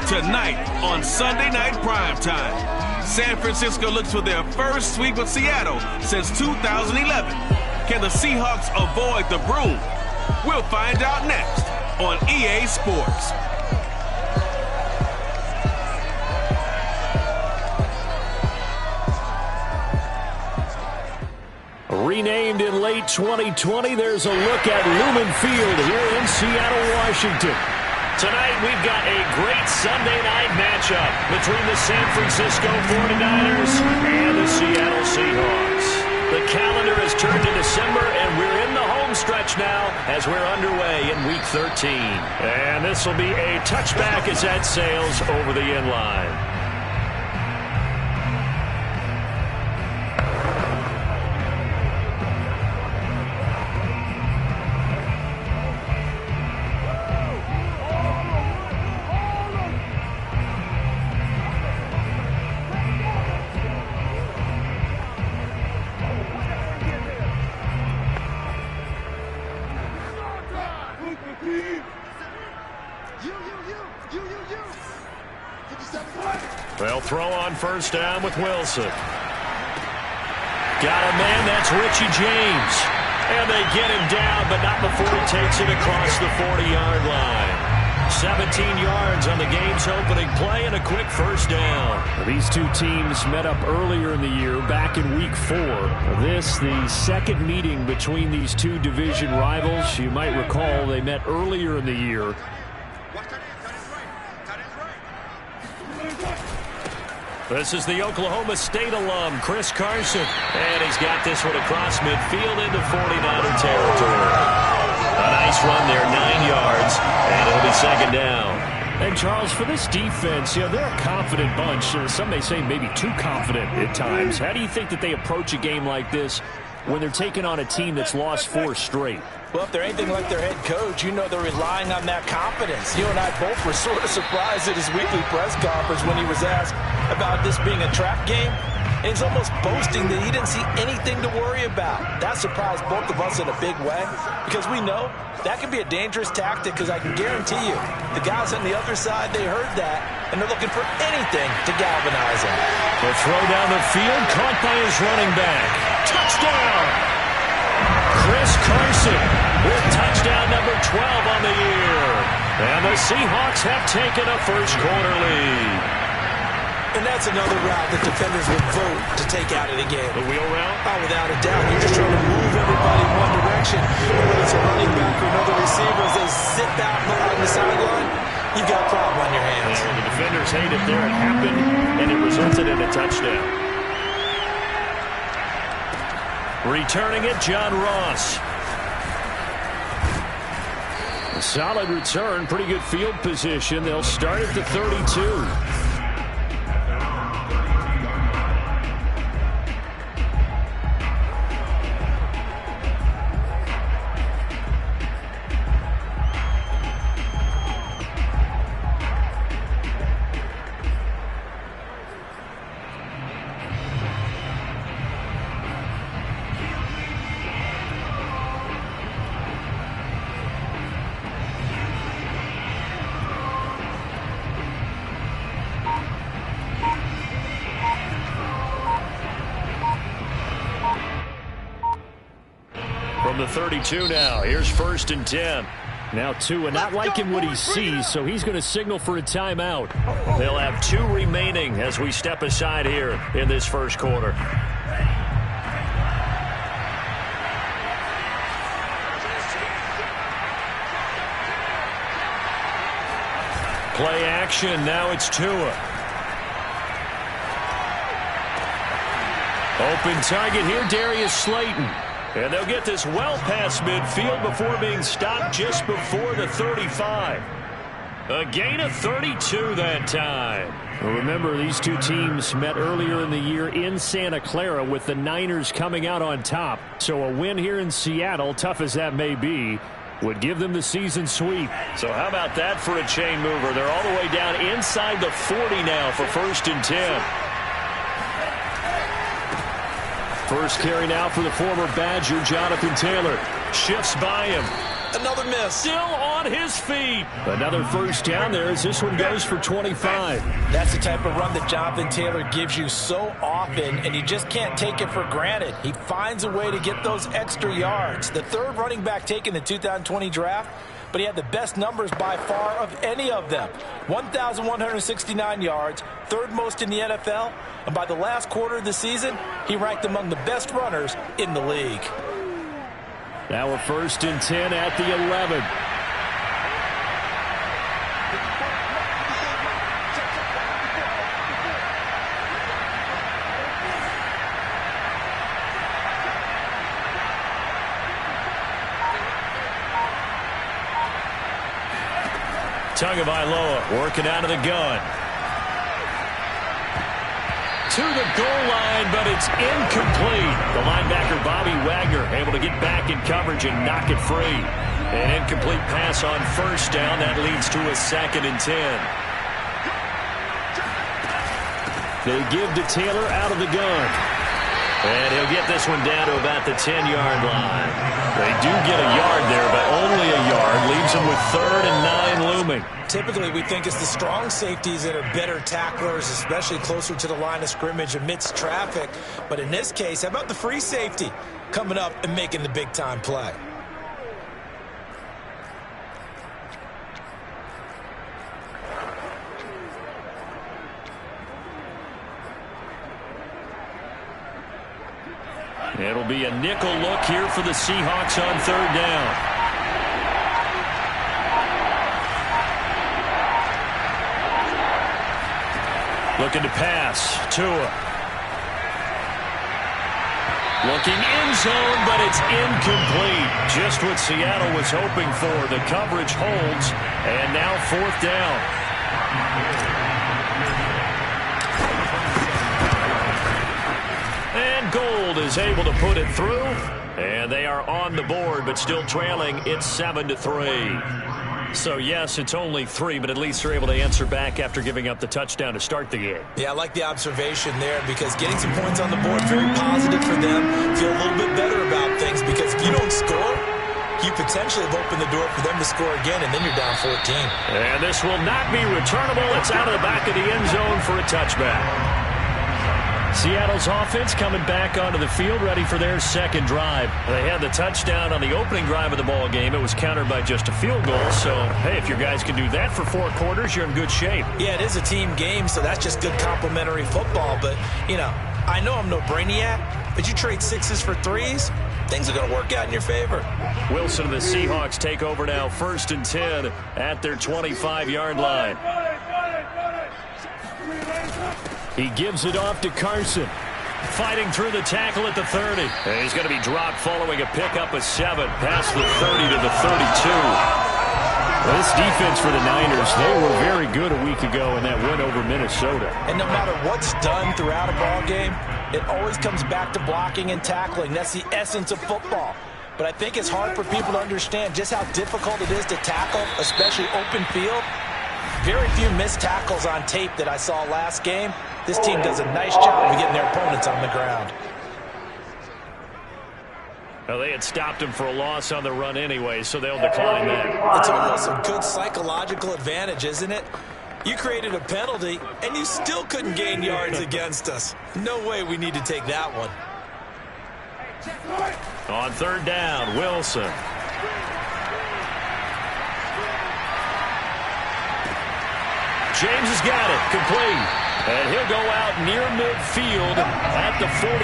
Tonight on Sunday Night Primetime, San Francisco looks for their first sweep of Seattle since 2011. Can the Seahawks avoid the broom? We'll find out next on EA Sports. Renamed in late 2020, there's a look at Lumen Field here in Seattle, Washington. Tonight, we've got a great Sunday night matchup between the San Francisco 49ers and the Seattle Seahawks. The calendar has turned to December, and we're in the home stretch now as we're underway in Week 13. And this will be a touchback as that sails over the end line. They'll throw on first down with Wilson. Got a man, that's Richie James. And they get him down, but not before he takes it across the 40-yard line. 17 yards on the game's opening play and a quick first down. These two teams met up earlier in the year, back in Week 4. This, the second meeting between these two division rivals. You might recall they met earlier in the year. This is the Oklahoma State alum, Chris Carson. And he's got this one across midfield into 49er territory. A nice run there, 9 yards, and it'll be second down. And, Charles, for this defense, they're a confident bunch. Some may say maybe too confident at times. How do you think that they approach a game like this when they're taking on a team that's lost 4 straight? Well, if they're anything like their head coach, they're relying on that confidence. You and I both were sort of surprised at his weekly press conference when he was asked about this being a trap game. And he's almost boasting that he didn't see anything to worry about. That surprised both of us in a big way because we know that can be a dangerous tactic because I can guarantee you the guys on the other side, they heard that, and they're looking for anything to galvanize him. The throw down the field, caught by his running back. Touchdown! Chris Carson with touchdown number 12 on the year. And the Seahawks have taken a first quarter lead. And that's another route that defenders would vote to take out of the game. The wheel route? Oh, without a doubt. You're just trying to move everybody in one direction. Whether it's a running back or another receiver, as they sit back along the sideline, you've got a problem on your hands. And the defenders hate it there. It happened, and it resulted in a touchdown. Returning it, John Ross. A solid return, pretty good field position. They'll start at the 32. From the 32 now, here's 1st and 10. Now Tua not liking what he sees, so he's going to signal for a timeout. They'll have 2 remaining as we step aside here in this first quarter. Play action, now it's Tua. Open target here, Darius Slayton. And they'll get this well past midfield before being stopped just before the 35. A gain of 32 that time. Well, remember, these two teams met earlier in the year in Santa Clara with the Niners coming out on top. So a win here in Seattle, tough as that may be, would give them the season sweep. So how about that for a chain mover? They're all the way down inside the 40 now for 1st and 10. First carry now for the former Badger, Jonathan Taylor. Shifts by him. Another miss. Still on his feet. Another first down there as this one goes for 25. That's the type of run that Jonathan Taylor gives you so often, and you just can't take it for granted. He finds a way to get those extra yards. The third running back taken in the 2020 draft, but he had the best numbers by far of any of them. 1,169 yards, third most in the NFL, and by the last quarter of the season, he ranked among the best runners in the league. Now we're 1st and 10 at the 11. Tagovailoa working out of the gun. To the goal line, but it's incomplete. The linebacker, Bobby Wagner, able to get back in coverage and knock it free. An incomplete pass on first down. That leads to a 2nd and 10. They give to Taylor out of the gun. And he'll get this one down to about the 10-yard line. They do get a yard there, but only a yard. Leaves them with 3rd and 9 looming. Typically, we think it's the strong safeties that are better tacklers, especially closer to the line of scrimmage amidst traffic. But in this case, how about the free safety coming up and making the big-time play? It'll be a nickel look here for the Seahawks on 3rd down. Looking to pass. Tua. Looking end zone, but it's incomplete. Just what Seattle was hoping for. The coverage holds, and now 4th down. And Gold is able to put it through, and they are on the board, but still trailing. It's 7-3. So, yes, it's only 3, but at least they're able to answer back after giving up the touchdown to start the game. Yeah, I like the observation there because getting some points on the board, very positive for them. Feel a little bit better about things because if you don't score, you potentially have opened the door for them to score again, and then you're down 14. And this will not be returnable. It's out of the back of the end zone for a touchback. Seattle's offense coming back onto the field, ready for their 2nd drive. They had the touchdown on the opening drive of the ball game. It was countered by just a field goal. So, hey, if your guys can do that for 4 quarters, you're in good shape. Yeah, it is a team game, so that's just good complementary football. But, you know, I know I'm no brainiac, but you trade 6s for 3s, things are going to work out in your favor. Wilson and the Seahawks take over now, 1st and 10 at their 25-yard line. He gives it off to Carson. Fighting through the tackle at the 30. And he's going to be dropped following a pickup of 7. Past the 30 to the 32. This defense for the Niners, they were very good a week ago in that win over Minnesota. And no matter what's done throughout a ball game, it always comes back to blocking and tackling. That's the essence of football. But I think it's hard for people to understand just how difficult it is to tackle, especially open field. Very few missed tackles on tape that I saw last game. This team does a nice job of getting their opponents on the ground. Well, they had stopped him for a loss on the run anyway, so they'll decline that. It's almost a good psychological advantage, isn't it? You created a penalty, and you still couldn't gain yards against us. No way we need to take that one. On 3rd down, Wilson. James has got it, complete. And he'll go out near midfield at the 49.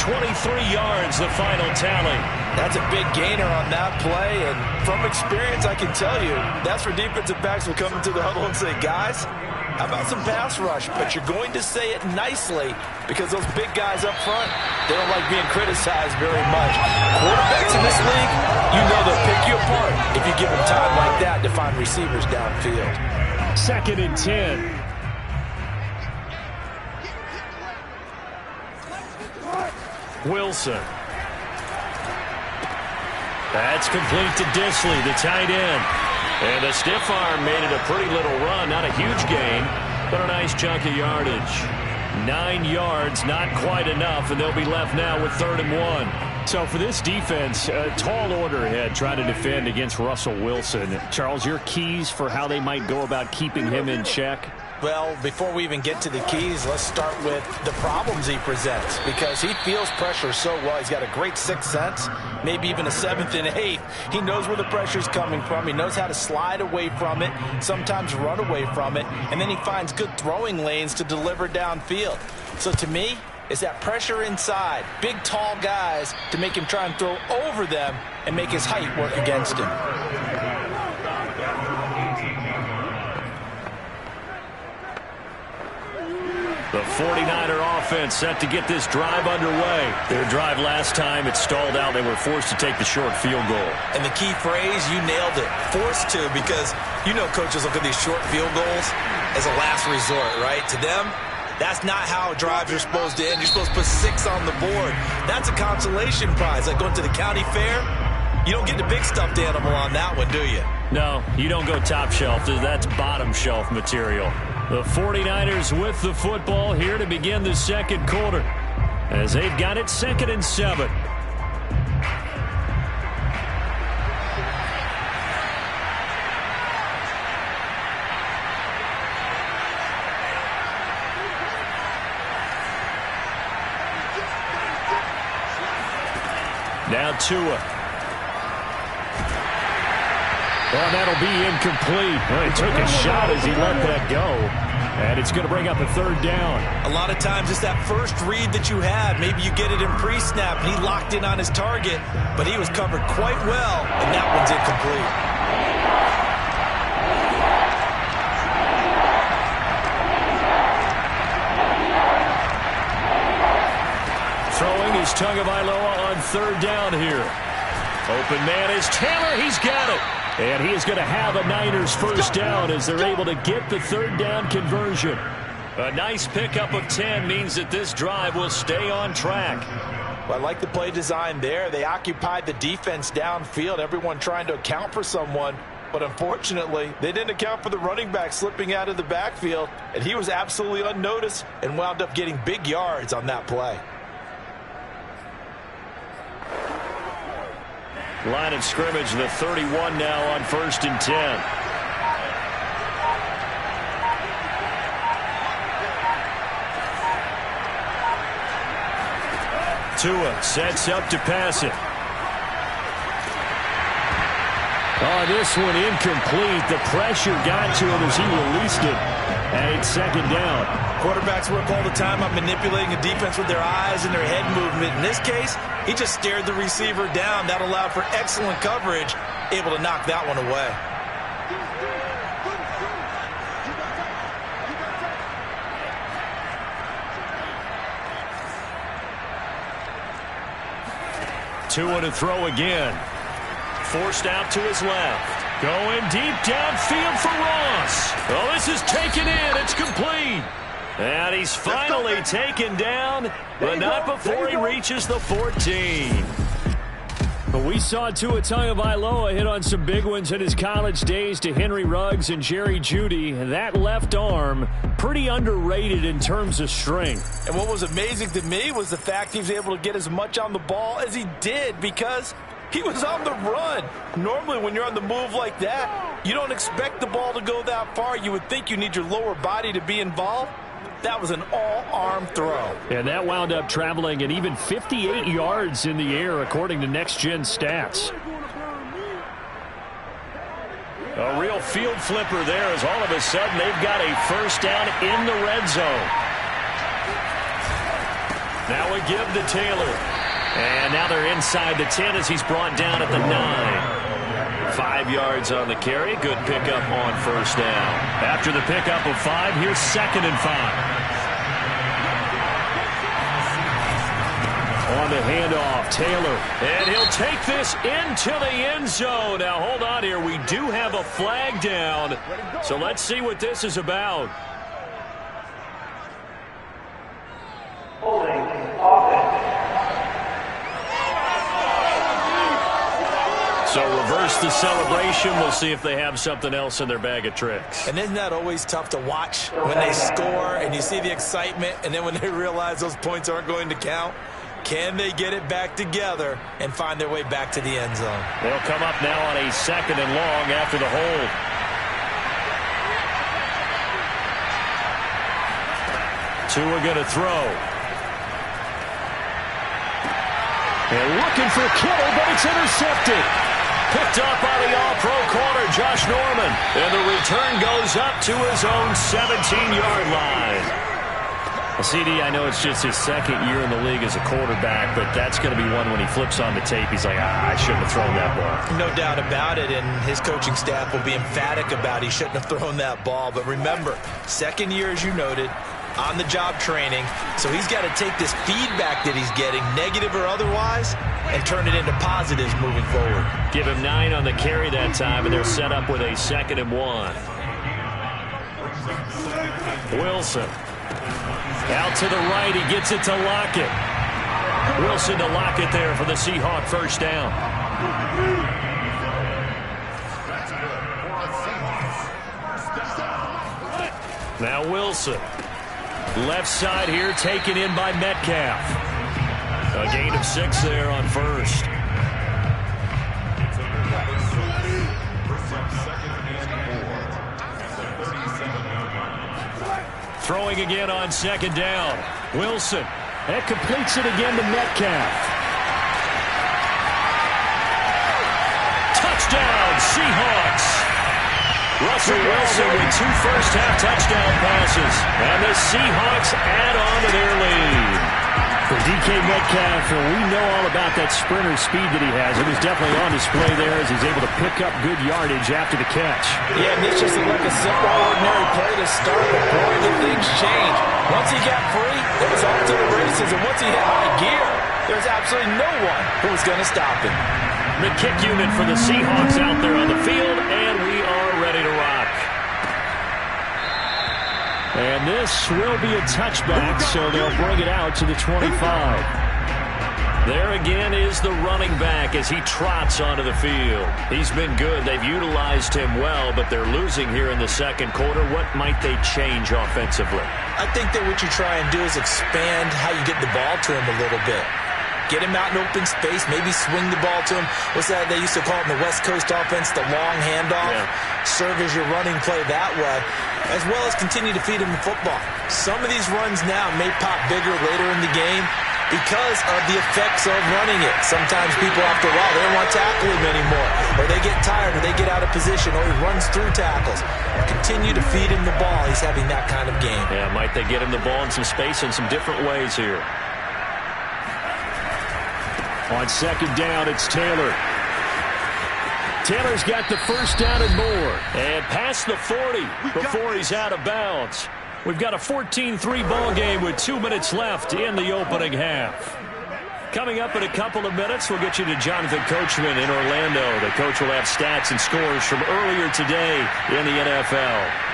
23 yards, the final tally. That's a big gainer on that play, and from experience, I can tell you, that's where defensive backs will come into the huddle and say, guys, how about some pass rush? But you're going to say it nicely because those big guys up front, they don't like being criticized very much. Quarterbacks in this league, you know they'll pick you apart if you give them time like that to find receivers downfield. 2nd and 10. Wilson. That's complete to Disley, the tight end. And the stiff arm made it a pretty little run. Not a huge gain, but a nice chunk of yardage. 9 yards, not quite enough, and they'll be left now with 3rd and 1. So for this defense, a tall order ahead trying to defend against Russell Wilson. Charles, your keys for how they might go about keeping him in check? Well, before we even get to the keys, let's start with the problems he presents, because he feels pressure so well. He's got a great sixth sense, maybe even a seventh and eighth. He knows where the pressure's coming from. He knows how to slide away from it, sometimes run away from it, and then he finds good throwing lanes to deliver downfield. So to me, it's that pressure inside, big, tall guys to make him try and throw over them and make his height work against him. The 49er offense set to get this drive underway. Their drive last time, it stalled out. They were forced to take the short field goal. And the key phrase, you nailed it, forced to, because you know coaches look at these short field goals as a last resort, right? To them, that's not how drives are supposed to end. You're supposed to put 6 on the board. That's a consolation prize, like going to the county fair. You don't get the big stuffed animal on that one, do you? No, you don't go top shelf. That's bottom shelf material. The 49ers with the football here to begin the second quarter, as they've got it 2nd and 7. Now Tua. Oh, that'll be incomplete. Well, he took a shot as he let that go. And it's going to bring up a 3rd down. A lot of times it's that first read that you have. Maybe you get it in pre-snap, and he locked in on his target, but he was covered quite well, and that one's incomplete. Throwing is Tagovailoa on 3rd down here. Open man is Taylor. He's got it. And he is going to have a Niners first down as they're able to get the 3rd down conversion. A nice pickup of 10 means that this drive will stay on track. Well, I like the play design there. They occupied the defense downfield, everyone trying to account for someone. But unfortunately, they didn't account for the running back slipping out of the backfield, and he was absolutely unnoticed and wound up getting big yards on that play. Line of scrimmage, the 31 now on 1st and 10. Tua sets up to pass it. Oh, this one incomplete. The pressure got to him as he released it. And it's 2nd down. Quarterbacks work all the time on manipulating a defense with their eyes and their head movement. In this case, he just stared the receiver down. That allowed for excellent coverage, able to knock that one away. Tua to throw again. Forced out to his left. Going deep downfield for Ross. Oh, this is taken in. It's complete. And he's finally taken down, but not before he reaches the 14. But we saw Tua Tagovailoa hit on some big ones in his college days to Henry Ruggs and Jerry Jeudy. That left arm, pretty underrated in terms of strength. And what was amazing to me was the fact he was able to get as much on the ball as he did, because he was on the run. Normally when you're on the move like that, you don't expect the ball to go that far. You would think you need your lower body to be involved. That was an all-arm throw. And that wound up traveling at even 58 yards in the air, according to Next Gen Stats. A real field flipper there, as all of a sudden they've got a first down in the red zone. Now we give to Taylor. And now they're inside the 10 as he's brought down at the 9. 5 yards on the carry. Good pickup on first down. After the pickup of 5, here's 2nd and 5. On the handoff, Taylor. And he'll take this into the end zone. Now, hold on here. We do have a flag down. So let's see what this is about. Holding offense. So reverse the celebration. We'll see if they have something else in their bag of tricks. And isn't that always tough to watch when they score and you see the excitement, and then when they realize those points aren't going to count? Can they get it back together and find their way back to the end zone? They'll come up now on a 2nd and long after the hold. Tua going to throw. And looking for Kittle, but it's intercepted. Picked up by the all-pro corner, Josh Norman. And the return goes up to his own 17-yard line. Well, CD, I know it's just his 2nd year in the league as a quarterback, but that's going to be one when he flips on the tape. He's like, I shouldn't have thrown that ball. No doubt about it, and his coaching staff will be emphatic about he shouldn't have thrown that ball. But remember, 2nd year, as you noted, on-the-job training, so he's got to take this feedback that he's getting, negative or otherwise, and turn it into positives moving forward. Give him 9 on the carry that time, and they're set up with a 2nd and 1. Wilson. Out to the right, he gets it to Lockett. Wilson to Lockett there for the Seahawk first down. Now Wilson. Left side here, taken in by Metcalf. A gain of 6 there on first. Throwing again on 2nd down. Wilson. That completes it again to Metcalf. Touchdown, Seahawks. Russell Wilson with 2 first-half touchdown passes. And the Seahawks add on to their lead. For DK Metcalf, we know all about that sprinter speed that he has. It was definitely on display there as he's able to pick up good yardage after the catch. Yeah, and this just looked like a simple, ordinary play to start, but boy, did things change. Once he got free, it was off to the races, and once he hit high gear, there was absolutely no one who was going to stop him. The kick unit for the Seahawks out there on the field, and we are ready to rock. And this will be a touchback, so they'll bring it out to the 25. There again is the running back as he trots onto the field. He's been good. They've utilized him well, but they're losing here in the 2nd quarter. What might they change offensively? I think that what you try and do is expand how you get the ball to him a little bit. Get him out in open space, maybe swing the ball to him. What's that they used to call it in the West Coast offense, the long handoff? Yeah. Serve as your running play that way, as well as continue to feed him the football. Some of these runs now may pop bigger later in the game because of the effects of running it. Sometimes people, after a while, they don't want to tackle him anymore, or they get tired, or they get out of position, or he runs through tackles. Continue to feed him the ball. He's having that kind of game. Yeah, might they get him the ball in some space in some different ways here. On 2nd down, it's Taylor. Taylor's got the first down and more. And past the 40 before he's out of bounds. We've got a 14-3 ball game with 2 minutes left in the opening half. Coming up in a couple of minutes, we'll get you to Jonathan Coachman in Orlando. The coach will have stats and scores from earlier today in the NFL.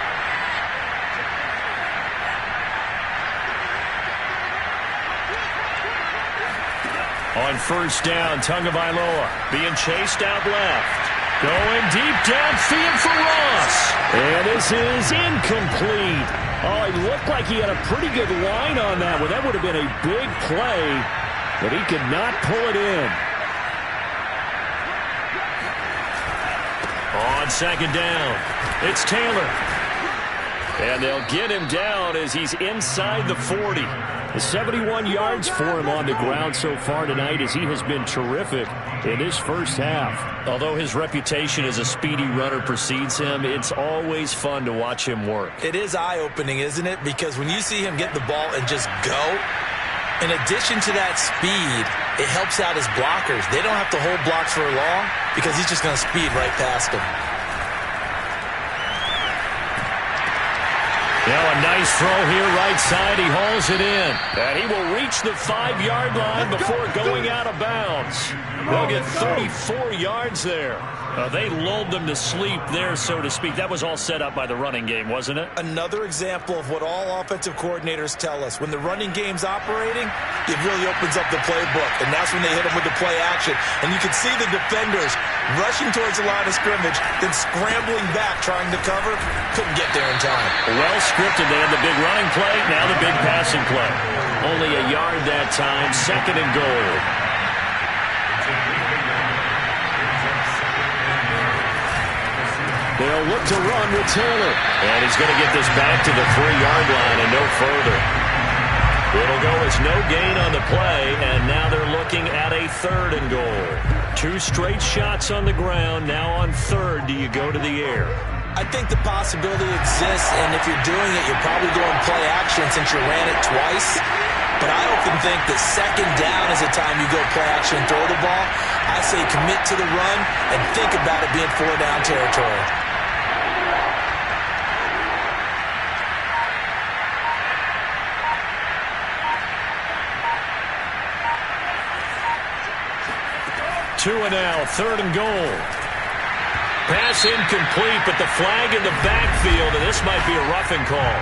On first down, Tagovailoa being chased out left. Going deep downfield for Ross. And this is incomplete. Oh, it looked like he had a pretty good line on that one. That would have been a big play, but he could not pull it in. On 2nd down, it's Taylor. And they'll get him down as he's inside the 40. 71 yards for him on the ground so far tonight as he has been terrific in his first half. Although his reputation as a speedy runner precedes him, it's always fun to watch him work. It is eye-opening, isn't it? Because when you see him get the ball and just go, in addition to that speed, it helps out his blockers. They don't have to hold blocks for long because he's just going to speed right past them. Now a nice throw here right side. He hauls it in. And he will reach the 5-yard line before going out of bounds. They'll get 34 yards there. They lulled them to sleep there, so to speak. That was all set up by the running game, wasn't it? Another example of what all offensive coordinators tell us. When the running game's operating, it really opens up the playbook. And that's when they hit them with the play action. And you can see the defenders rushing towards the line of scrimmage, then scrambling back, trying to cover. Couldn't get there in time. Well scripted. They had the big running play, now the big passing play. Only a yard that time, 2nd and goal. They'll look to run with Taylor. And he's going to get this back to the 3-yard line and no further. It'll go as no gain on the play, and now they're looking at a 3rd and goal. 2 straight shots on the ground. Now on 3rd, do you go to the air? I think the possibility exists, and if you're doing it, you're probably going play action since you ran it twice. But I often think that 2nd down is the time you go play action and throw the ball. I say commit to the run and think about it being 4-down territory. Two and now, 3rd and goal. Pass incomplete, but the flag in the backfield, and this might be a roughing call.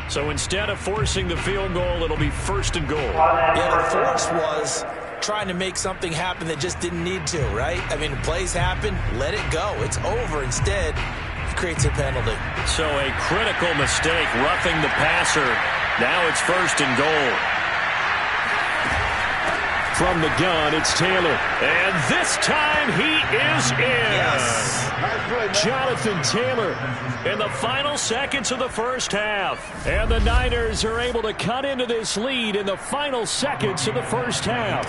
So instead of forcing the field goal, it'll be 1st and goal. Yeah, the force was trying to make something happen that just didn't need to, right? I mean, plays happen, let it go. It's over. Instead, it creates a penalty. So a critical mistake, roughing the passer. Now it's 1st and goal. From the gun, it's Taylor. And this time he is in. Yes. Jonathan Taylor in the final seconds of the first half. And the Niners are able to cut into this lead in the final seconds of the first half.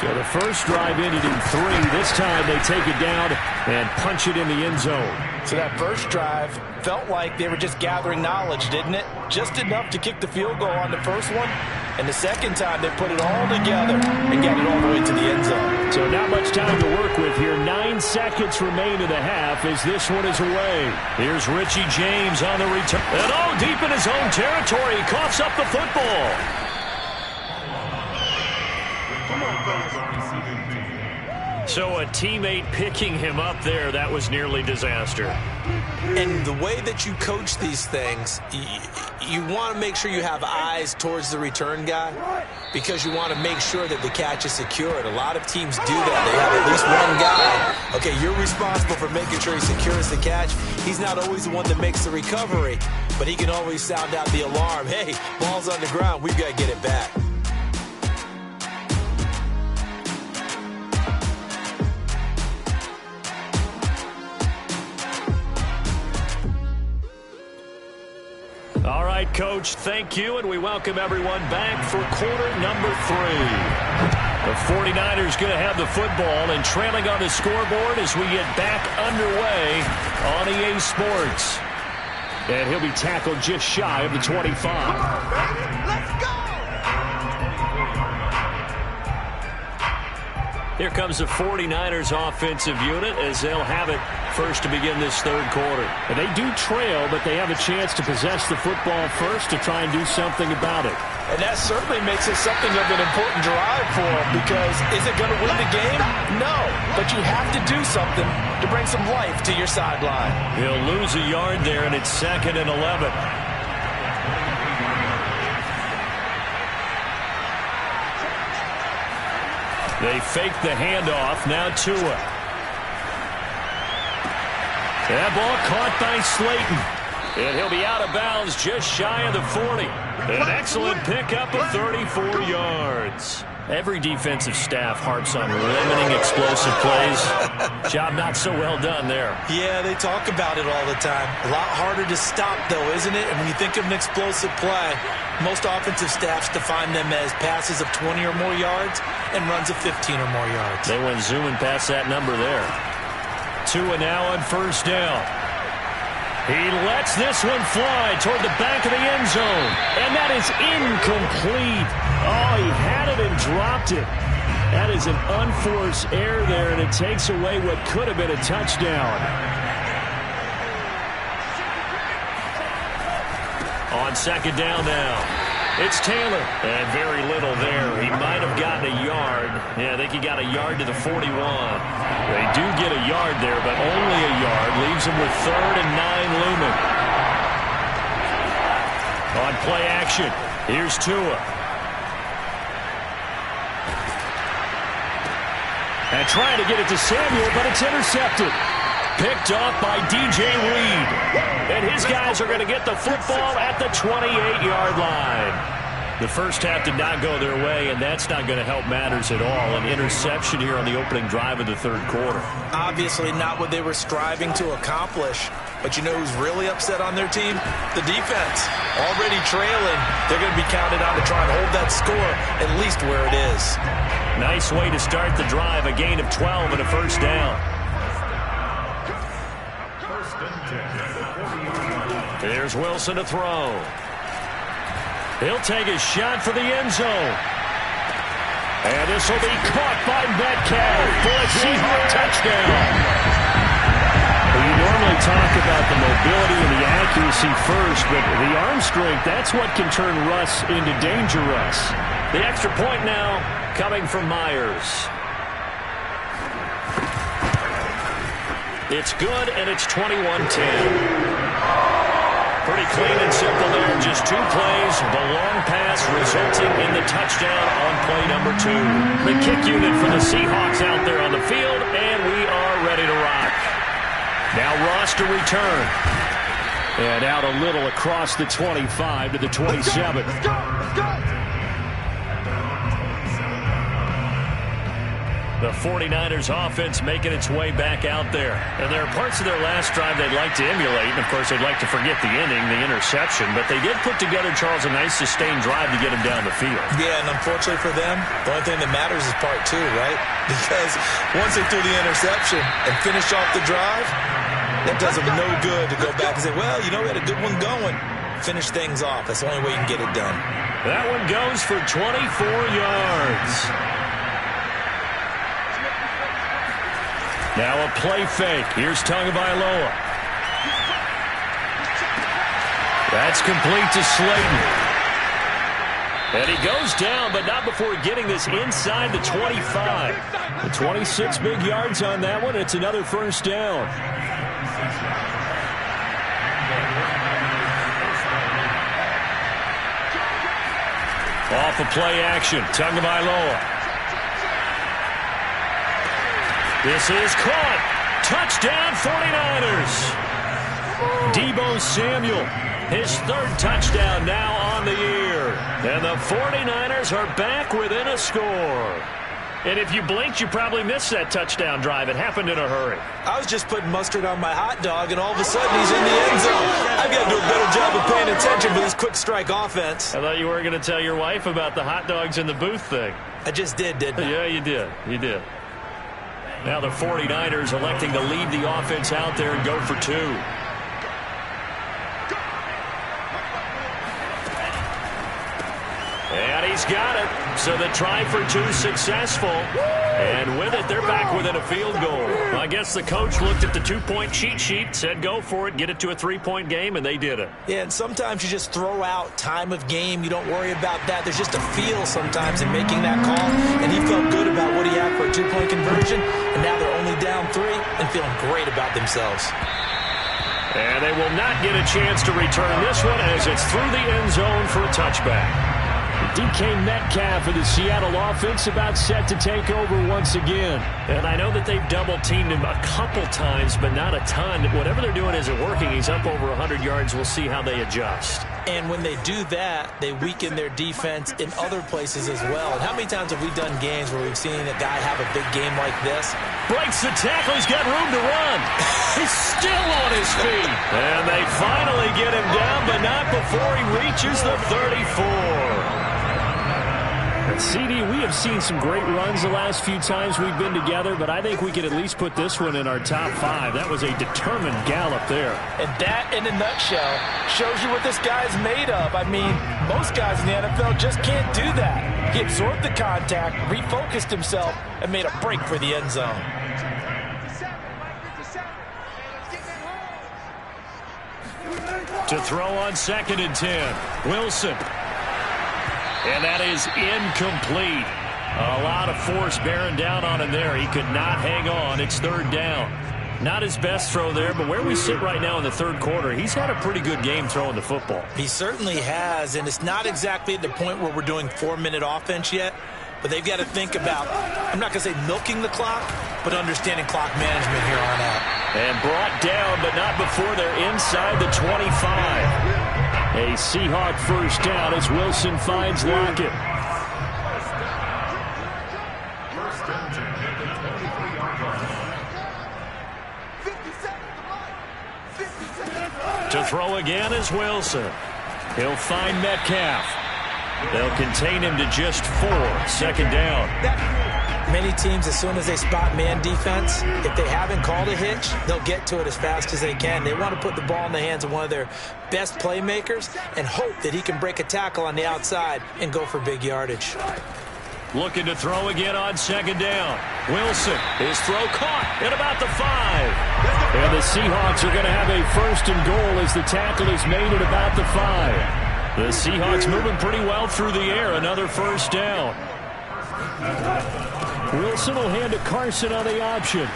So the first drive ended in 3. This time they take it down and punch it in the end zone. So that first drive felt like they were just gathering knowledge, didn't it? Just enough to kick the field goal on the first one. And the second time they put it all together and got it all the way to the end zone. So not much time to work with here. 9 seconds remain in the half as this one is away. Here's Richie James on the return. And deep in his own territory. He coughs up the football. So a teammate picking him up there, that was nearly disaster. And the way that you coach these things, you want to make sure you have eyes towards the return guy because you want to make sure that the catch is secured. A lot of teams do that. They have at least one guy. Okay, you're responsible for making sure he secures the catch. He's not always the one that makes the recovery, but he can always sound out the alarm. Hey, ball's on the ground. We've got to get it back. All right, Coach, thank you, and we welcome everyone back for quarter number 3. The 49ers going to have the football and trailing on the scoreboard as we get back underway on EA Sports. And he'll be tackled just shy of the 25. Let's go! Here comes the 49ers offensive unit as they'll have it first to begin this 3rd quarter. And they do trail, but they have a chance to possess the football first to try and do something about it. And that certainly makes it something of an important drive for them because is it going to win the game? No, but you have to do something to bring some life to your sideline. He'll lose a yard there, and it's 2nd and 11. They fake the handoff. Now Tua. That ball caught by Slayton. And he'll be out of bounds just shy of the 40. An excellent pickup of 34 yards. Every defensive staff harps on limiting explosive plays. Job not so well done there. Yeah, they talk about it all the time. A lot harder to stop, though, isn't it? And when you think of an explosive play, most offensive staffs define them as passes of 20 or more yards and runs of 15 or more yards. They went zooming past that number there. Tua now on 1st down. He lets this one fly toward the back of the end zone. And that is incomplete. Oh, he had it and dropped it. That is an unforced error there, and it takes away what could have been a touchdown. On 2nd down now. It's Taylor. And very little there. He might have gotten a yard. Yeah, I think he got a yard to the 41. They do get a yard there, but only a yard. Leaves him with 3rd and 9 looming. On play action, here's Tua. And trying to get it to Samuel, but it's intercepted. picked off by DJ Reed. And his guys are going to get the football at the 28-yard line. The first half did not go their way, and that's not going to help matters at all. An interception here on the opening drive of the third quarter. Obviously not what they were striving to accomplish. But you know who's really upset on their team? The defense. Already trailing. They're going to be counted on to try and hold that score at least where it is. Nice way to start the drive. A gain of 12 and a first down. There's Wilson to throw. He'll take a shot for the end zone. And this will be caught by Metcalf for a Seahawk touchdown. Well, you normally talk about the mobility and the accuracy first, but the arm strength, that's what can turn Russ into danger Russ. The extra point now coming from Myers. It's good, and it's 21-10. Pretty clean and simple there. Just 2 plays. The long pass resulting in the touchdown on play number 2. The kick unit for the Seahawks out there on the field, and we are ready to rock. Now Ross to return. And out a little across the 25 to the 27. Let's go. The 49ers offense making its way back out there. And there are parts of their last drive they'd like to emulate. And, of course, they'd like to forget the ending, the interception. But they did put together, Charles, a nice sustained drive to get them down the field. Yeah, and unfortunately for them, the only thing that matters is part 2, right? Because once they threw the interception and finished off the drive, that does them no good to go back and say, well, you know, we had a good one going. Finish things off. That's the only way you can get it done. That one goes for 24 yards. Now a play fake. Here's Tagovailoa. That's complete to Slayton. And he goes down, but not before getting this inside the 25. The 26 big yards on that one. It's another first down. Off of play action. Tagovailoa. This is caught. Touchdown 49ers. Deebo Samuel, his 3rd touchdown now on the year. And the 49ers are back within a score. And if you blinked, you probably missed that touchdown drive. It happened in a hurry. I was just putting mustard on my hot dog, and all of a sudden he's in the end zone. I've got to do a better job of paying attention for this quick strike offense. I thought you were going to tell your wife about the hot dogs in the booth thing. I just did, didn't I? Yeah, you did. You did. Now the 49ers electing to leave the offense out there and go for 2. And he's got it. So the try for 2 successful. And with it, they're back within a field goal. Well, I guess the coach looked at the 2-point cheat sheet, said go for it, get it to a 3-point game, and they did it. Yeah, and sometimes you just throw out time of game. You don't worry about that. There's just a feel sometimes in making that call. And he felt good about what he had for a 2-point conversion. And now they're only down 3 and feeling great about themselves. And they will not get a chance to return this one as it's through the end zone for a touchback. DK Metcalf of the Seattle offense about set to take over once again. And I know that they've double-teamed him a couple times, but not a ton. Whatever they're doing isn't working. He's up over 100 yards. We'll see how they adjust. And when they do that, they weaken their defense in other places as well. And how many times have we done games where we've seen a guy have a big game like this? Breaks the tackle. He's got room to run. He's still on his feet. And they finally get him down, but not before he reaches the 34. CD, we have seen some great runs the last few times we've been together, but I think we could at least put this one in our top 5. That was a determined gallop there. And that, in a nutshell, shows you what this guy's made of. I mean, most guys in the NFL just can't do that. He absorbed the contact, refocused himself, and made a break for the end zone. To throw on 2nd and 10, Wilson. And that is incomplete. A lot of force bearing down on him there. He could not hang on. It's 3rd down. Not his best throw there, but where we sit right now in the 3rd quarter, he's had a pretty good game throwing the football. He certainly has, and it's not exactly at the point where we're doing 4-minute offense yet, but they've got to think about, I'm not going to say milking the clock, but understanding clock management here on out. And brought down, but not before they're inside the 25. A Seahawk first down as Wilson finds Lockett. To throw again is Wilson. He'll find Metcalf. They'll contain him to just 4. Second down. Many teams, as soon as they spot man defense, if they haven't called a hitch, they'll get to it as fast as they can. They want to put the ball in the hands of one of their best playmakers and hope that he can break a tackle on the outside and go for big yardage. Looking to throw again on second down. Wilson, his throw caught at about the 5. And the Seahawks are going to have a first and goal as the tackle is made at about the 5. The Seahawks moving pretty well through the air. Another first down. Wilson will hand to Carson on the option.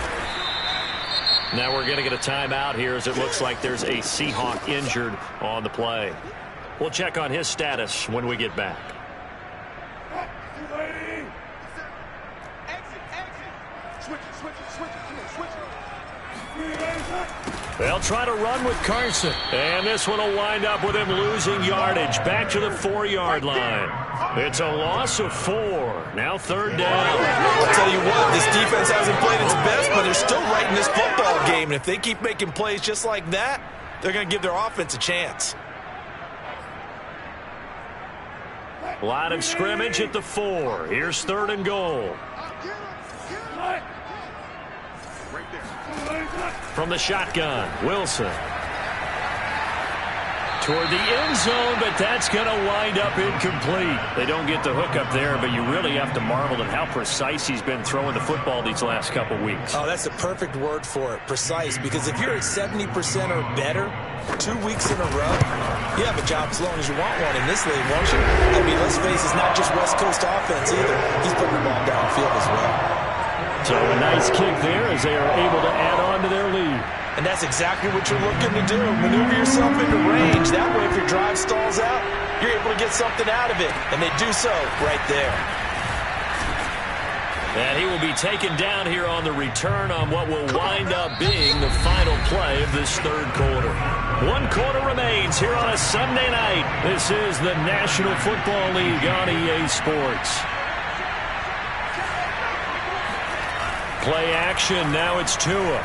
Now we're going to get a timeout here as it looks like there's a Seahawk injured on the play. We'll check on his status when we get back. They'll try to run with Carson. And this one will wind up with him losing yardage. Back to the 4-yard line. It's a loss of 4. Now third down. I'll tell you what, this defense hasn't played its best, but they're still right in this football game. And if they keep making plays just like that, they're going to give their offense a chance. Line of scrimmage at the 4. Here's third and goal. From the shotgun, Wilson. Toward the end zone, but that's going to wind up incomplete. They don't get the hook up there, but you really have to marvel at how precise he's been throwing the football these last couple weeks. Oh, that's the perfect word for it, precise, because if you're at 70% or better 2 weeks in a row, you have a job as long as you want one in this league, won't you? I mean, let's face it, it's not just West Coast offense either. He's putting the ball downfield as well. So a nice kick there as they are able to add on to their lead. And that's exactly what you're looking to do. Maneuver yourself into range. That way, if your drive stalls out, you're able to get something out of it. And they do so right there. And he will be taken down here on the return on what will wind up being the final play of this third quarter. 1 quarter remains here on a Sunday night. This is the National Football League on EA Sports. Play action. Now it's Tua.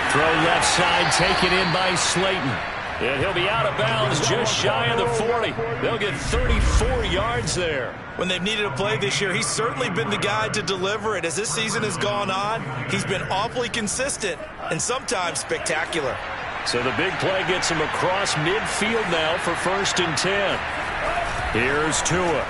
Throw left side, taken in by Slayton. And he'll be out of bounds just shy of the 40. They'll get 34 yards there. When they've needed a play this year, he's certainly been the guy to deliver it. As this season has gone on, he's been awfully consistent and sometimes spectacular. So the big play gets him across midfield now for 1st and 10. Here's Tua.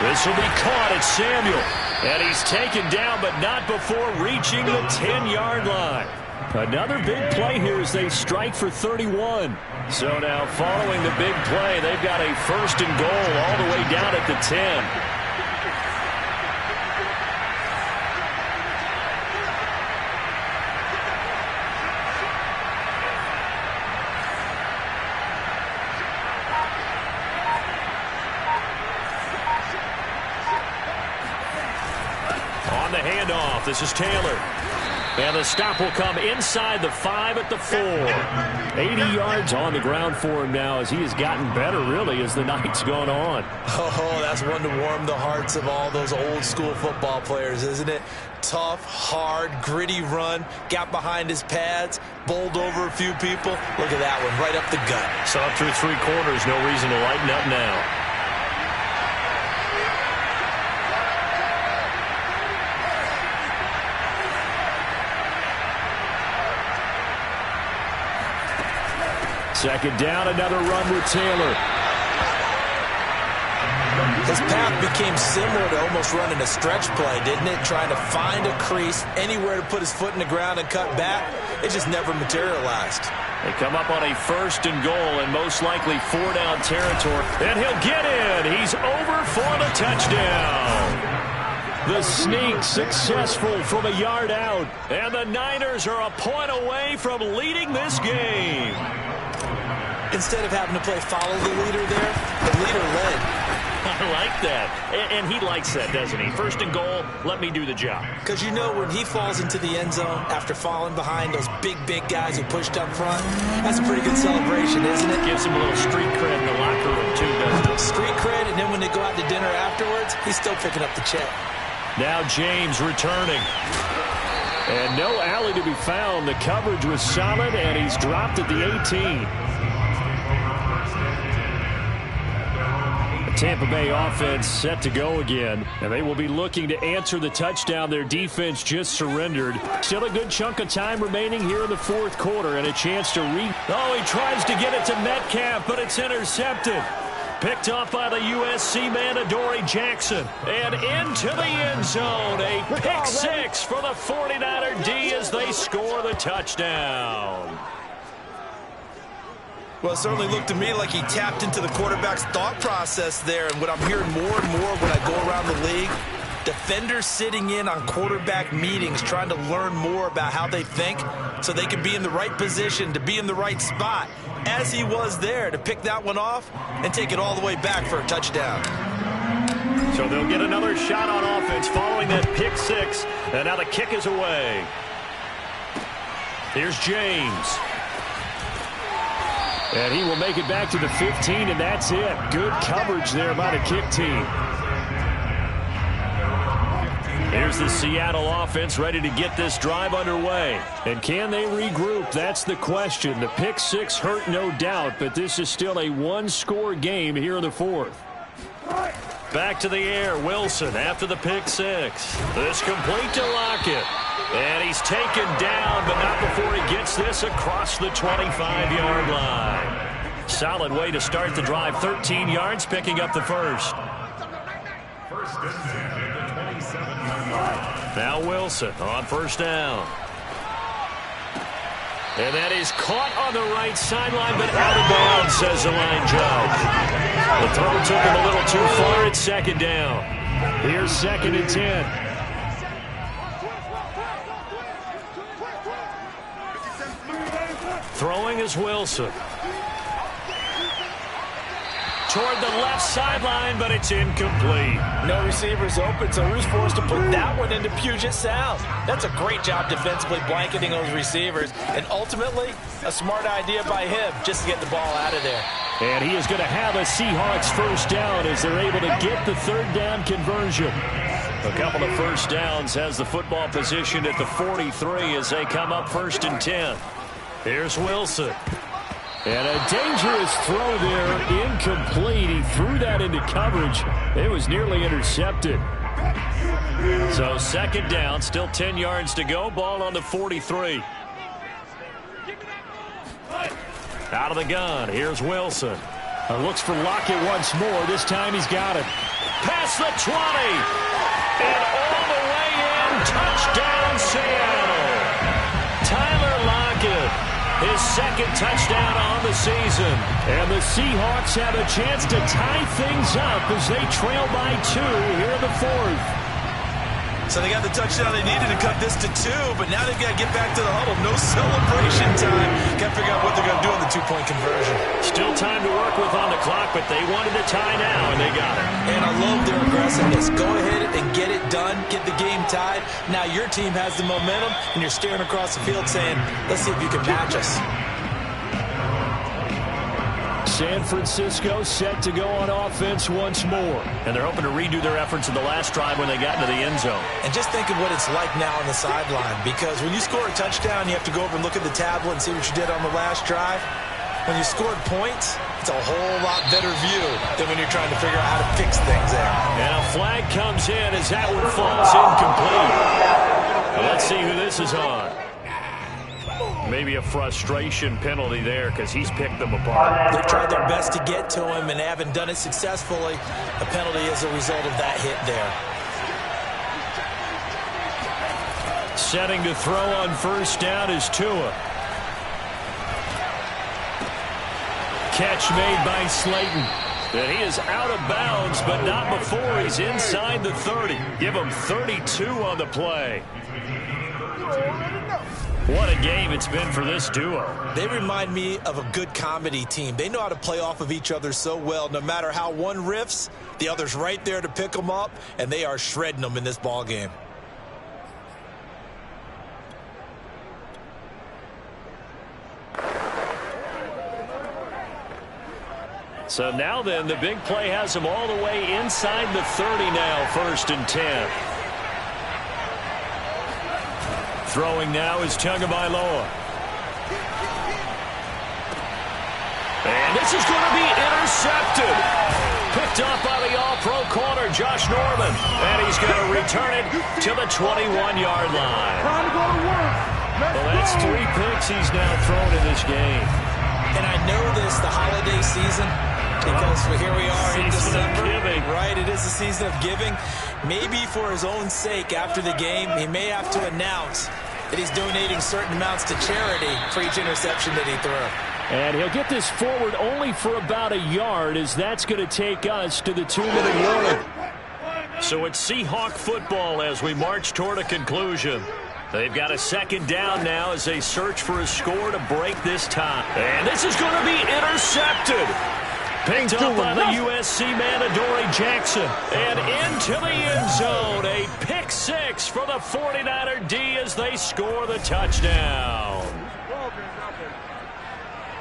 This will be caught at Samuel. And he's taken down, but not before reaching the 10-yard line. Another big play here as they strike for 31. So now following the big play, they've got a 1st and goal all the way down at the 10. This is Taylor. And the stop will come inside the 5 at the 4. 80 yards on the ground for him now as he has gotten better, really, as the night's gone on. Oh, that's one to warm the hearts of all those old-school football players, isn't it? Tough, hard, gritty run. Got behind his pads, bowled over a few people. Look at that one, right up the gut. So up through 3 quarters, no reason to lighten up now. Second down, another run with Taylor. His path became similar to almost running a stretch play, didn't it? Trying to find a crease, anywhere to put his foot in the ground and cut back. It just never materialized. They come up on a 1st and goal and most likely 4-down territory. And he'll get in. He's over for the touchdown. The sneak successful from a yard out. And the Niners are a point away from leading this game. Instead of having to play follow the leader there, the leader led. I like that. And he likes that, doesn't he? First and goal, let me do the job. Because you know when he falls into the end zone after falling behind those big guys who pushed up front, that's a pretty good celebration, isn't it? Gives him a little street cred in the locker room, too, doesn't it? Street cred, and then when they go out to dinner afterwards, he's still picking up the check. Now James returning. And no alley to be found. The coverage was solid, and he's dropped at the 18. The Tampa Bay offense set to go again, and they will be looking to answer the touchdown their defense just surrendered. Still a good chunk of time remaining here in the fourth quarter, and a chance to Oh, he tries to get it to Metcalf, but it's intercepted. Picked off by the USC man, Adoree Jackson. And into the end zone. A pick six for the 49er D as they score the touchdown. Well, it certainly looked to me like he tapped into the quarterback's thought process there. And what I'm hearing more and more when I go around the league, defenders sitting in on quarterback meetings trying to learn more about how they think so they can be in the right position to be in the right spot, as he was there to pick that one off and take it all the way back for a touchdown. So they'll get another shot on offense following that pick six, and now the kick is away. Here's James. And he will make it back to the 15, and that's it. Good coverage there by the kick team. Here's the Seattle offense ready to get this drive underway. And can they regroup? That's the question. The pick six hurt, no doubt, but this is still a one-score game here in the fourth. Back to the air, Wilson after the pick six. This complete to Lockett. And he's taken down, but not before he gets this across the 25-yard line. Solid way to start the drive. 13 yards, picking up the first. Now Wilson on first down. And that is caught on the right sideline, but out of bounds, says the line judge. The throw took him a little too far. It's second down. Here's second and 10. Throwing is Wilson. Toward the left sideline, but it's incomplete. No receivers open, so Rue's forced to put that one into Puget Sound. That's a great job defensively blanketing those receivers, and ultimately, a smart idea by him just to get the ball out of there. And he is going to have a Seahawks first down as they're able to get the third down conversion. A couple of first downs has the football positioned at the 43 as they come up first and 10. Here's Wilson. And a dangerous throw there, incomplete. He threw that into coverage. It was nearly intercepted. So second down, still 10 yards to go. Ball on the 43. Out of the gun, here's Wilson. Looks for Lockett once more. This time he's got it. Past the 20. And all the way in. Touchdown, Seattle. Tyler Lockett. His second touchdown on the season. And the Seahawks have a chance to tie things up as they trail by 2 here in the fourth. So they got the touchdown they needed to cut this to 2, but now they've got to get back to the huddle. No celebration time. Got to figure out what they're going to do on the two-point conversion. Still time to work with on the clock, but they wanted to tie now, and they got it. And I love their aggressiveness. Go ahead and get it done. Get the game tied. Now your team has the momentum, and you're staring across the field saying, let's see if you can match us. San Francisco set to go on offense once more. And they're hoping to redo their efforts in the last drive when they got into the end zone. And just think of what it's like now on the sideline, because when you score a touchdown, you have to go over and look at the tablet and see what you did on the last drive. When you scored points, it's a whole lot better view than when you're trying to figure out how to fix things there. And a flag comes in as that one falls incomplete. Let's see who this is on. Maybe a frustration penalty there because he's picked them apart. They've tried their best to get to him and haven't done it successfully. A penalty as a result of that hit there. Setting to throw on first down is Tua. Catch made by Slayton. And he is out of bounds, but not before he's inside the 30. Give him 32 on the play. What a game it's been for this duo. They remind me of a good comedy team. They know how to play off of each other so well. No matter how one riffs, the other's right there to pick them up, and they are shredding them in this ball game. So now then, the big play has them all the way inside the 30 now, 1st and 10. Throwing now is Tagovailoa. And this is going to be intercepted. Picked up by the all-pro corner, Josh Norman. And he's going to return it to the 21-yard line. Well, that's 3 picks he's now thrown in this game. And I know this, the holiday season, because here we are in December. Right, it is the season of giving. Maybe for his own sake, after the game, he may have to announce that he's donating certain amounts to charity for each interception that he threw. And he'll get this forward only for about a yard, as that's going to take us to the 2-minute warning. So it's Seahawk football as we march toward a conclusion. They've got a 2nd down now as they search for a score to break this tie. And this is going to be intercepted. Picked up by the USC man, Adoree Jackson. And into the end zone. A pick 6 for the 49er D as they score the touchdown.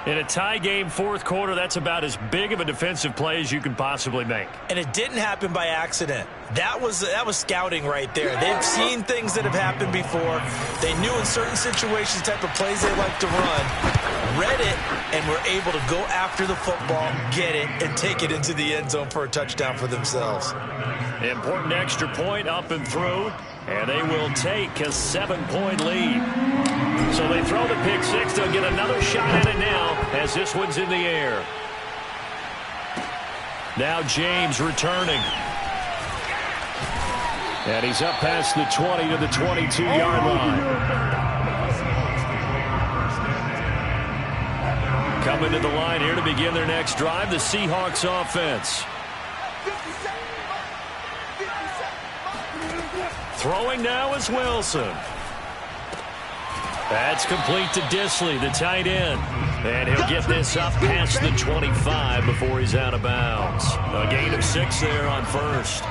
In a tie game, 4th quarter, that's about as big of a defensive play as you can possibly make. And it didn't happen by accident. That was scouting right there. They've seen things that have happened before. They knew in certain situations the type of plays they like to run, read it, and were able to go after the football, get it, and take it into the end zone for a touchdown for themselves. Important extra point up and through, and they will take a 7-point lead. So they throw the pick 6. They'll get another shot at it now as this one's in the air. Now James returning. And he's up past the 20 to the 22-yard line. Coming to the line here to begin their next drive, the Seahawks offense. Throwing now is Wilson. That's complete to Disley, the tight end. And he'll get this up past the 25 before he's out of bounds. A gain of 6 there on 1st.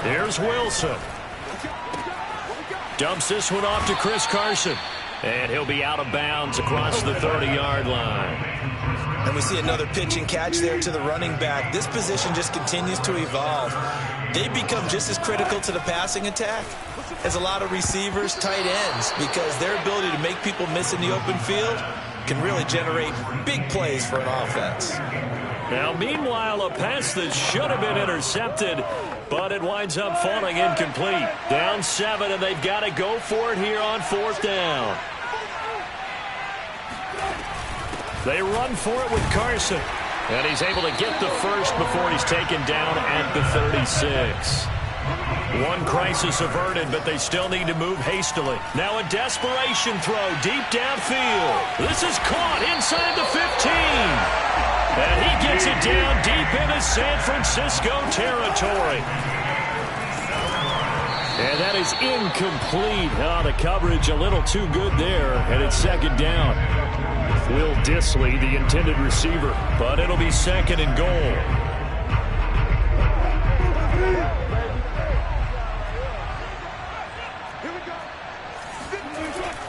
Here's Wilson. Dumps this one off to Chris Carson. And he'll be out of bounds across the 30-yard line. And we see another pitch and catch there to the running back. This position just continues to evolve. They become just as critical to the passing attack as a lot of receivers, tight ends, because their ability to make people miss in the open field can really generate big plays for an offense. Now, meanwhile, a pass that should have been intercepted, but it winds up falling incomplete. Down 7, and they've got to go for it here on 4th down. They run for it with Carson. And he's able to get the first before he's taken down at the 36. One crisis averted, but they still need to move hastily. Now a desperation throw deep downfield. This is caught inside the 15. And he gets it down deep into San Francisco territory. And that is incomplete. Oh, the coverage a little too good there, and it's 2nd down. Will Disley, the intended receiver, but it'll be 2nd and goal.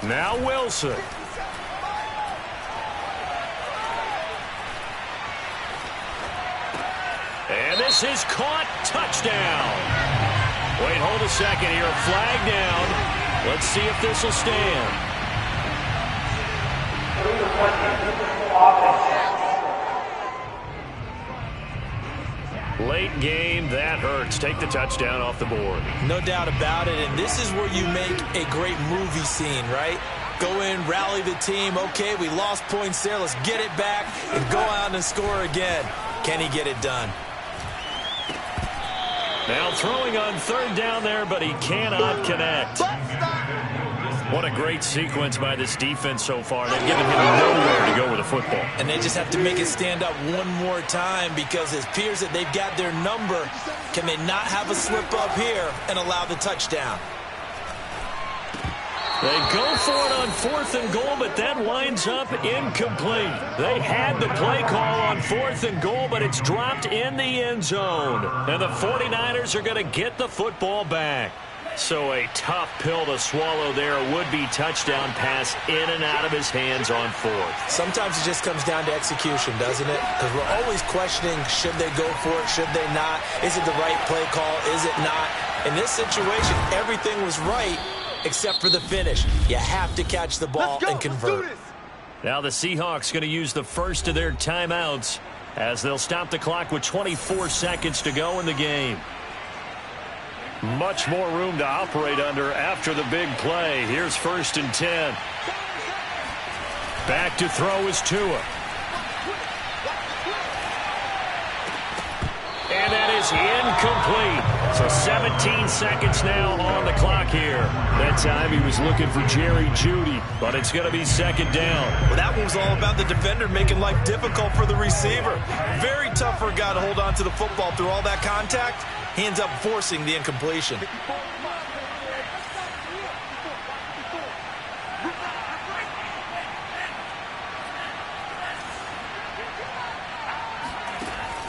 Now Wilson. And this is caught. Touchdown. Wait, hold a second here. A flag down. Let's see if this will stand. Late game, that hurts. Take the touchdown off the board. No doubt about it, and this is where you make a great movie scene, right? Go in, rally the team. Okay, we lost points there. Let's get it back and go out and score again. Can he get it done? Now throwing on 3rd down there, but he cannot connect. What a great sequence by this defense so far. They've given him nowhere to go with the football. And they just have to make it stand up one more time, because it appears that they've got their number. Can they not have a slip up here and allow the touchdown? They go for it on 4th and goal, but that winds up incomplete. They had the play call on 4th and goal, but it's dropped in the end zone. And the 49ers are going to get the football back. So a tough pill to swallow there. A would-be touchdown pass in and out of his hands on 4th. Sometimes it just comes down to execution, doesn't it? Because we're always questioning, should they go for it, should they not? Is it the right play call, is it not? In this situation, everything was right except for the finish. You have to catch the ball and convert. Now the Seahawks going to use the first of their timeouts as they'll stop the clock with 24 seconds to go in the game. Much more room to operate under after the big play. Here's 1st and 10. Back to throw is Tua. And that is incomplete. So 17 seconds now on the clock here. That time he was looking for Jerry Jeudy, but it's going to be 2nd down. Well, that one was all about the defender making life difficult for the receiver. Very tough for a guy to hold on to the football through all that contact. He ends up forcing the incompletion.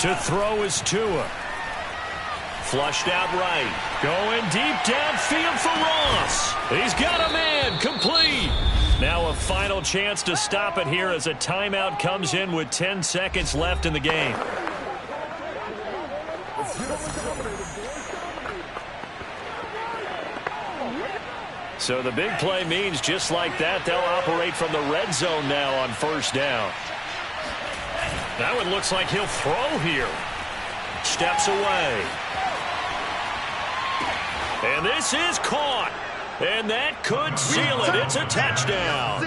To throw is Tua. Flushed out right. Going deep downfield for Ross. He's got a man. Complete. Now a final chance to stop it here as a timeout comes in with 10 seconds left in the game. So the big play means just like that, they'll operate from the red zone now on 1st down. That one looks like he'll throw here. Steps away. And this is caught. And that could seal it. It's a touchdown.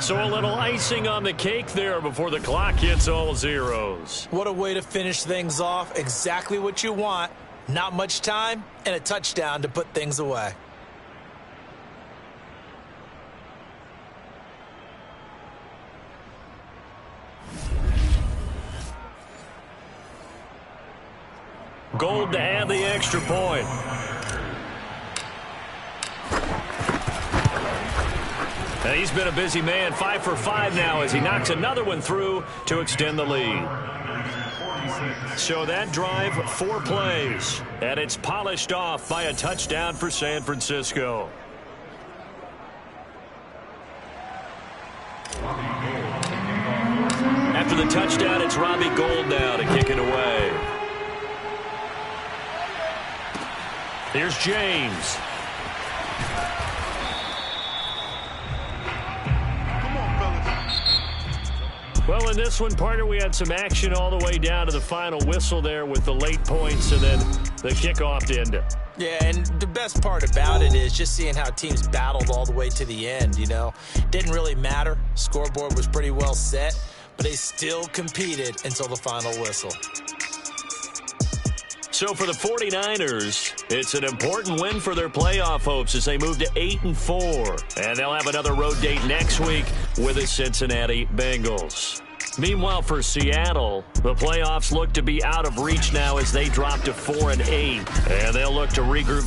So a little icing on the cake there before the clock hits all zeros. What a way to finish things off. Exactly what you want. Not much time and a touchdown to put things away. Gold to add the extra point. Now he's been a busy man. 5 for 5 now as he knocks another one through to extend the lead. So that drive, 4 plays, and it's polished off by a touchdown for San Francisco. After the touchdown, it's Robbie Gould now to kick it away. Here's James. Well, in this one, partner, we had some action all the way down to the final whistle there with the late points and then the kickoff to end it. Yeah, and the best part about it is just seeing how teams battled all the way to the end, you know. Didn't really matter. Scoreboard was pretty well set, but they still competed until the final whistle. So for the 49ers, it's an important win for their playoff hopes as they move to 8-4. And they'll have another road date next week with the Cincinnati Bengals. Meanwhile, for Seattle, the playoffs look to be out of reach now as they drop to 4-8. And they'll look to regroup